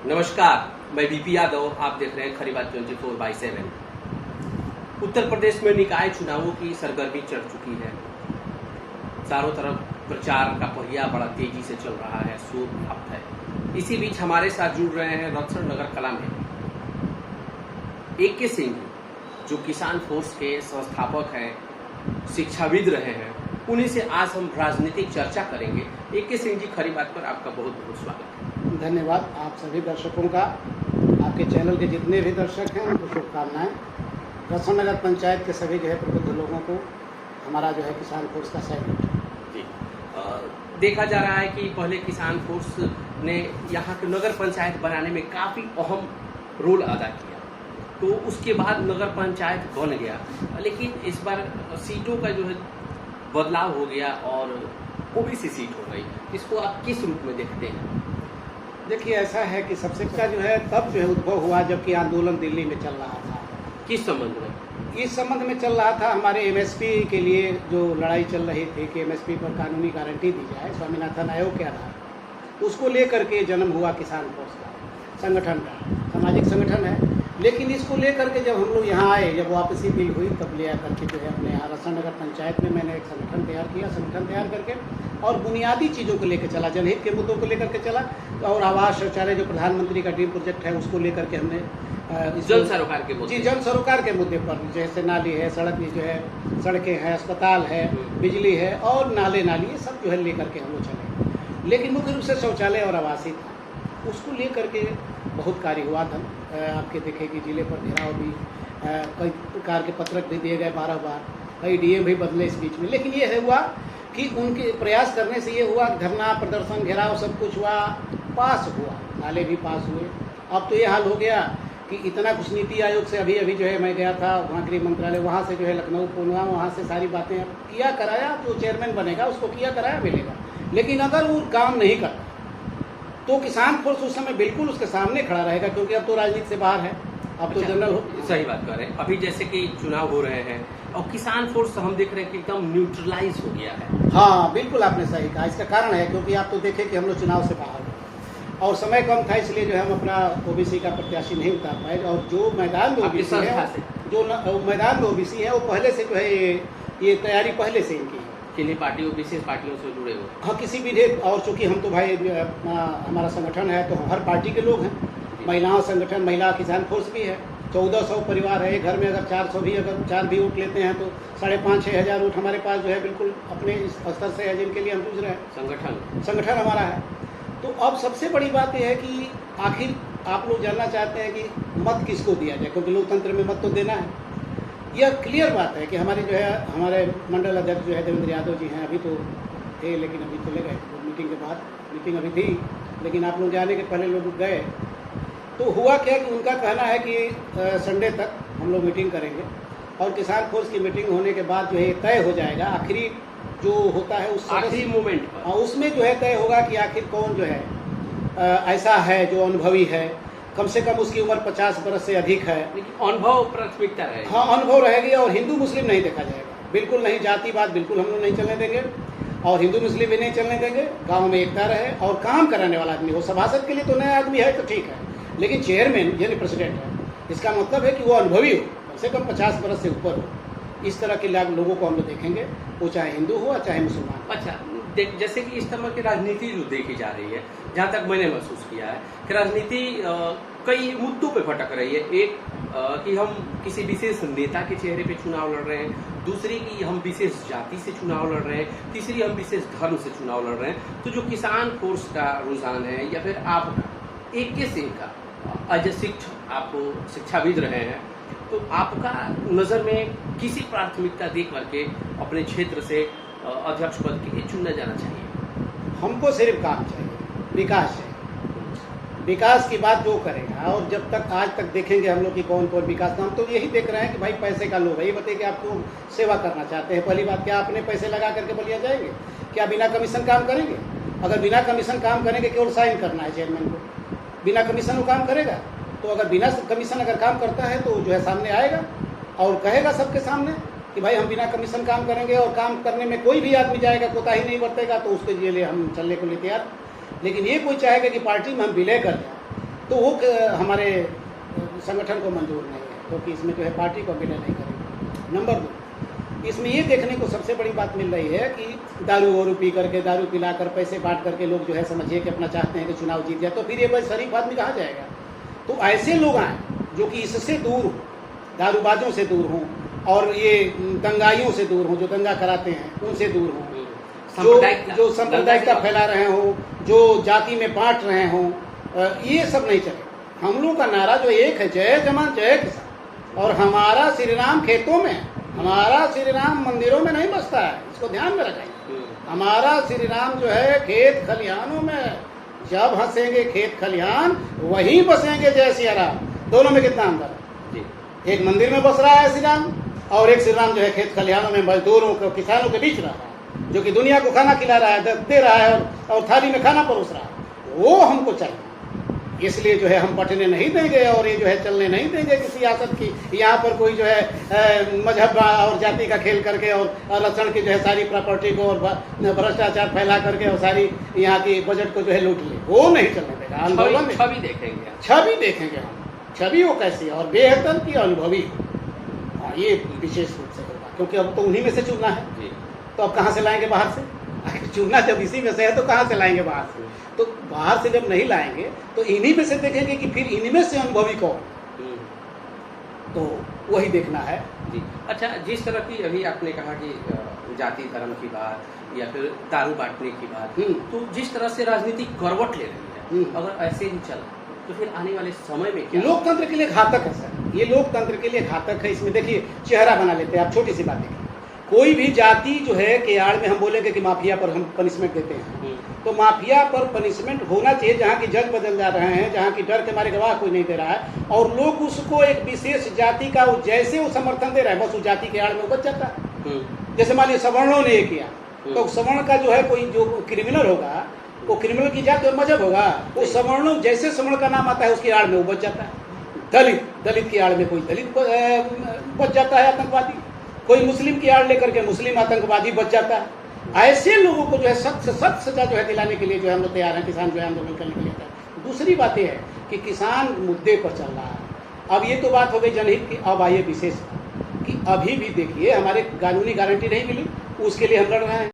नमस्कार, मैं बीपी यादव। आप देख रहे हैं खरी बात 24/7। उत्तर प्रदेश में निकाय चुनावों की सरगर्मी चढ़ चुकी है। चारों तरफ प्रचार का पहिया बड़ा तेजी से चल रहा है, शोर व्याप्त है। इसी बीच हमारे साथ जुड़ रहे हैं रक्षण नगर कला में AK सिंह, जो किसान फोर्स के संस्थापक हैं, शिक्षाविद रहे हैं। उन्हीं से आज हम राजनीतिक चर्चा करेंगे। AK सिंह जी, खरी बात पर आपका बहुत बहुत स्वागत है। धन्यवाद आप सभी दर्शकों का। आपके चैनल के जितने भी दर्शक हैं उनको शुभकामनाएं। रक्षण नगर पंचायत के सभी प्रबुद्ध लोगों को हमारा किसान फोर्स का सैल्यूट। जी, देखा जा रहा है कि पहले किसान फोर्स ने यहाँ के नगर पंचायत बनाने में काफ़ी अहम रोल अदा किया, तो उसके बाद नगर पंचायत बन गया। लेकिन इस बार सीटों का बदलाव हो गया और OBC सीट हो गई। इसको आप किस रूप में देखते हैं? देखिए, ऐसा है कि सबसे का तब उद्भव हुआ जबकि आंदोलन दिल्ली में चल रहा था। किस संबंध में? इस संबंध में चल रहा था, हमारे MSP के लिए जो लड़ाई चल रही थी कि MSP पर कानूनी गारंटी दी जाए स्वामीनाथन आयोग के आधार, उसको लेकर के जन्म हुआ किसान फोर्स का संगठन का। सामाजिक संगठन है, लेकिन इसको लेकर के जब हम लोग यहाँ आए, जब वापसी बिल हुई, तब ले आकर के अपने यहाँ रक्षण नगर पंचायत में मैंने एक संगठन तैयार किया। संगठन तैयार करके और बुनियादी चीज़ों को लेकर चला, जनहित के मुद्दों को लेकर के चला। और आवास शौचालय जो प्रधानमंत्री का ड्रीम प्रोजेक्ट है, उसको लेकर के हमने जल सरोकार के मुद्दे। जी, जल सरोकार के मुद्दे पर, जैसे नाली है, सड़कें हैं, अस्पताल है, बिजली है और नाली ये सब लेकर के हम लोग चले। लेकिन मुख्य रूप से शौचालय और आवासीय था, उसको लेकर के बहुत कार्य हुआ था। आपके देखे कि जिले पर घेराव भी, कई प्रकार के पत्रक भी दिए गए 12 बार, कई DM भी बदले इस बीच में। लेकिन ये है हुआ कि उनके प्रयास करने से ये हुआ, धरना प्रदर्शन घेराव सब कुछ हुआ, पास हुआ, नाले भी पास हुए। अब तो ये हाल हो गया कि इतना कुछ नीति आयोग से अभी मैं गया था, वहाँ गृह मंत्रालय, वहाँ से लखनऊ पूर्णिया, वहाँ से सारी बातें किया कराया। जो चेयरमैन बनेगा उसको किया कराया मिलेगा। लेकिन अगर वो काम नहीं करता तो किसान फोर्स उस समय बिल्कुल उसके सामने खड़ा रहेगा, क्योंकि अब तो राजनीति से बाहर है, अब तो जनरल हो। सही बात कर रहे हैं। अभी जैसे कि चुनाव हो रहे हैं और किसान फोर्स हम देख रहे हैं कि एकदम न्यूट्रलाइज हो गया है। हाँ, बिल्कुल आपने सही कहा। इसका कारण है क्योंकि आप तो देखें कि हम लोग चुनाव से बाहर हैं और समय कम था, इसलिए हम अपना OBC का प्रत्याशी नहीं उतार पाए। और जो मैदान में OBC है, मैदान में OBC है, वो पहले से ये तैयारी पहले से इनकी है के लिए विशेष पार्टियों से जुड़े हो। हाँ, किसी भी और चूंकि हम तो हमारा संगठन है तो हर पार्टी के लोग हैं। महिलाओं संगठन, महिला किसान फोर्स भी है। 1400 परिवार है। घर में अगर 400 भी, अगर 4 भी वोट लेते हैं तो 5,500-6 हज़ार वोट हमारे पास बिल्कुल अपने स्तर से है, जिनके लिए हम जूझ रहे हैं। संगठन हमारा है। तो अब सबसे बड़ी बात यह है कि आखिर आप लोग जानना चाहते हैं कि मत किसको दिया जाए, क्योंकि लोकतंत्र में मत तो देना है। यह क्लियर बात है कि हमारे हमारे मंडल अध्यक्ष देवेंद्र यादव जी हैं। अभी तो थे लेकिन अभी चले गए। मीटिंग के बाद, मीटिंग अभी थी लेकिन आप लोग जाने के पहले लोग गए। तो हुआ क्या कि उनका कहना है कि संडे तक हम लोग मीटिंग करेंगे और किसान फोर्स की मीटिंग होने के बाद तय हो जाएगा। आखिरी जो होता है उस आखिरी मोमेंट पर, उसमें तय होगा कि आखिर कौन ऐसा है जो अनुभवी है, कम से कम उसकी उम्र 50 बरस से अधिक है। लेकिन अनुभव प्राथमिकता रहेगी। हाँ, अनुभव रहेगी। और हिंदू मुस्लिम नहीं देखा जाएगा, बिल्कुल नहीं। जातिवाद बिल्कुल हम लोग नहीं चलने देंगे और हिंदू मुस्लिम भी नहीं चलने देंगे। गांव में एकता रहे और काम कराने वाला आदमी हो। सभासद के लिए तो नया आदमी है तो ठीक है, लेकिन चेयरमैन यानी प्रेसिडेंट है, इसका मतलब है कि वो अनुभवी हो, कम से कम 50 बरस से ऊपर हो। इस तरह के लोगों को हम लोग देखेंगे, वो चाहे हिंदू हो चाहे मुसलमान। अच्छा, जैसे कि इस तरह की राजनीति जो देखी जा रही है, जहाँ तक मैंने महसूस किया है कि राजनीति कई मुद्दों पे भटक रही है। एक कि हम किसी विशेष नेता के चेहरे पे चुनाव लड़ रहे हैं, दूसरी कि हम विशेष जाति से चुनाव लड़ रहे हैं, तीसरी हम विशेष धर्म से चुनाव लड़ रहे हैं। तो जो किसान फोर्स का रुझान है या फिर आपका AK सिंह का, आप शिक्षाविद रहे हैं, तो आपका नज़र में किसी प्राथमिकता देख करके अपने क्षेत्र से अध्यक्ष पद के लिए चुना जाना चाहिए? हमको सिर्फ काम चाहिए, विकास चाहिए। विकास की बात जो करेगा, और जब तक आज तक देखेंगे हम लोग कि कौन विकास, हम तो यही देख रहे हैं कि भाई पैसे का लोभ है। ये बताइए कि आपको सेवा करना चाहते हैं, पहली बात, क्या अपने पैसे लगा करके बलिया जाएंगे? क्या बिना कमीशन काम करेंगे? अगर बिना कमीशन काम करेंगे, केवल साइन करना है चेयरमैन को, बिना कमीशन वो काम करेगा? तो अगर बिना कमीशन अगर काम करता है तो सामने आएगा और कहेगा सबके सामने कि भाई हम बिना कमीशन काम करेंगे, और काम करने में कोई भी आदमी जाएगा, कोताही नहीं बरतेगा, तो उसके लिए हम चलने को लिए तैयार। लेकिन ये कोई चाहेगा कि पार्टी में हम विलय कर जाए, तो वो हमारे संगठन को मंजूर नहीं है, क्योंकि इसमें जो है पार्टी को विलय नहीं करेंगे। नंबर 2, इसमें ये देखने को सबसे बड़ी बात मिल रही है कि दारू वारू पी करके, दारू पिलाकर, पैसे बांट करके लोग जो है समझिए कि अपना चाहते हैं कि चुनाव जीत जाए, तो फिर ये भाई शरीफ आदमी कहाँ जाएगा। तो ऐसे लोग आए जो कि इससे दूर हों, दारूबाजों से दूर हों और ये दंगाइयों से दूर हों, जो दंगा कराते हैं उनसे दूर हों, जो सांप्रदायिकता फैला रहे हों, जो जाति में बांट रहे हों, ये सब नहीं चले। हम लोग का नारा जो एक है, जय जवान जय किसान, और हमारा श्री राम खेतों में, हमारा श्री राम मंदिरों में नहीं बसता है, इसको ध्यान में रखें। हमारा श्री राम जो है खेत खलिहानों में, जब हंसेंगे खेत खलिहान वहीं बसेंगे जय सिया राम। दोनों में कितना अंतर है? एक मंदिर में बस रहा है श्री राम, और एक श्री राम जो है खेत खलिहानों में मजदूरों को, किसानों के बीच रहा है, जो कि दुनिया को खाना खिला रहा है, दे रहा है और थाली में खाना परोस रहा है। वो हमको चाहिए, इसलिए जो है हम बटने नहीं देंगे और ये जो है चलने नहीं देंगे कि सियासत की यहाँ पर कोई जो है मजहब और जाति का खेल करके और आरक्षण की जो है सारी प्रॉपर्टी को और भ्रष्टाचार फैला करके और सारी यहाँ की बजट को जो है लूट ले, वो नहीं चलने देगा। आंदोलन छवि देखेंगे, छवि देखेंगे हम, छवि वो कैसी है और बेहतर की अनुभवी, ये विशेष रूप से होगा, क्योंकि अब तो उन्हीं में से चुनना है। तो अब कहाँ से लाएंगे बाहर से? चुनना जब इसी में से है तो कहाँ से लाएंगे बाहर से? तो बाहर से जब नहीं लाएंगे तो इन्हीं में से देखेंगे कि फिर इनमें से अनुभवी कौन, तो वही देखना है जी। अच्छा, जिस तरह की अभी आपने कहा कि जाति धर्म की बात या फिर दारू बांटने की बात, तो जिस तरह से राजनीति करवट ले रही है, अगर ऐसे ही चला तो फिर आने वाले समय में क्या? लोकतंत्र के लिए घातक है सर, ये लोकतंत्र के लिए घातक है। इसमें देखिए चेहरा बना लेते हैं आप, छोटी सी बात देखिए, कोई भी जाति जो है के आड़ में हम बोलेंगे कि माफिया पर हम पनिशमेंट देते हैं, तो माफिया पर पनिशमेंट होना चाहिए जहाँ की जज बदल जा रहे हैं, जहाँ की डर के मारे गवाह कोई नहीं दे रहा है, और लोग उसको एक विशेष जाति का जैसे वो समर्थन दे रहा है, बस उस जाति के आड़ में बच जाता है। जैसे मान लीजिए सवर्णों ने ये किया, तो सवर्ण का जो है कोई जो क्रिमिनल होगा, वो क्रिमिनल की जाति और मजहब होगा, वो सवर्णों जैसे सवर्ण का नाम आता है उसके आड़ में वो बच जाता है। दलित की आड़ में कोई दलित बच जाता है आतंकवादी, कोई मुस्लिम की आड़ लेकर के मुस्लिम आतंकवादी बच जाता है। ऐसे लोगों को जो है सख्त से सख्त सजा जो है दिलाने के लिए जो है हम लोग तैयार हैं, किसान जो है आंदोलन करने के लिए। दूसरी बात यह है कि किसान मुद्दे पर चल रहा है। अब ये तो बात हो गई जनहित की, अब आइए विशेष कि अभी भी देखिए हमारे कानूनी गारंटी नहीं मिली, उसके लिए हम लड़ रहे हैं।